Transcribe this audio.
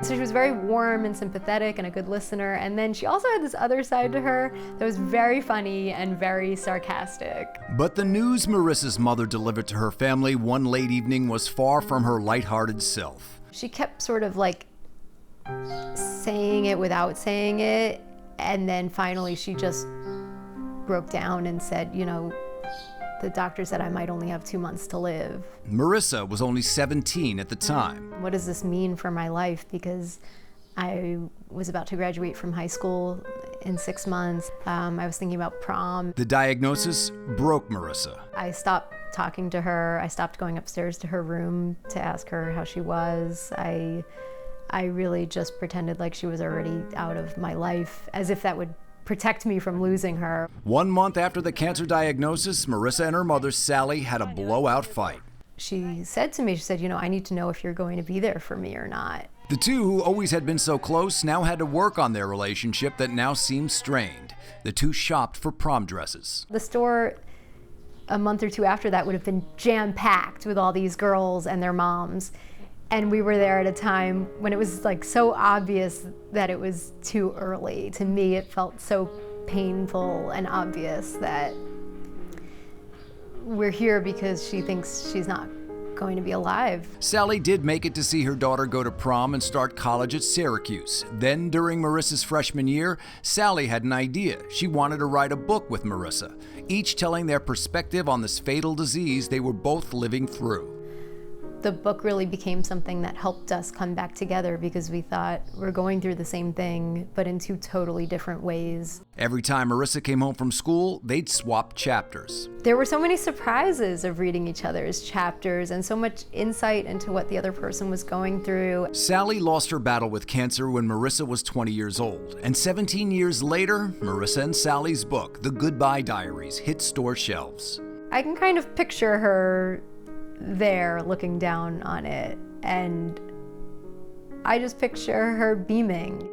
So she was very warm and sympathetic and a good listener, and then she also had this other side to her that was very funny and very sarcastic. But the news Marissa's mother delivered to her family one late evening was far from her lighthearted self. She kept sort of like saying it without saying it, and then finally she just broke down and said, you know, the doctor said I might only have 2 months to live. Marisa was only 17 at the time. What does this mean for my life? Because I was about to graduate from high school in 6 months. I was thinking about prom. The diagnosis broke Marisa. I stopped talking to her. I stopped going upstairs to her room to ask her how she was. I really just pretended like she was already out of my life, as if that would protect me from losing her. 1 month after the cancer diagnosis, Marisa and her mother, Sally, had a blowout fight. She said to me, she said, you know, I need to know if you're going to be there for me or not. The two, who always had been so close, now had to work on their relationship that now seemed strained. The two shopped for prom dresses. The store a month or two after that would have been jam-packed with all these girls and their moms. And we were there at a time when it was like so obvious that it was too early. To me, it felt so painful and obvious that we're here because she thinks she's not going to be alive. Sally did make it to see her daughter go to prom and start college at Syracuse. Then, during Marissa's freshman year, Sally had an idea. She wanted to write a book with Marisa, each telling their perspective on this fatal disease they were both living through. The book really became something that helped us come back together because we thought we're going through the same thing, but in two totally different ways. Every time Marisa came home from school, they'd swap chapters. There were so many surprises of reading each other's chapters and so much insight into what the other person was going through. Sally lost her battle with cancer when Marisa was 20 years old, and 17 years later, Marisa and Sally's book, The Goodbye Diaries, hit store shelves. I can kind of picture her there looking down on it, and I just picture her beaming.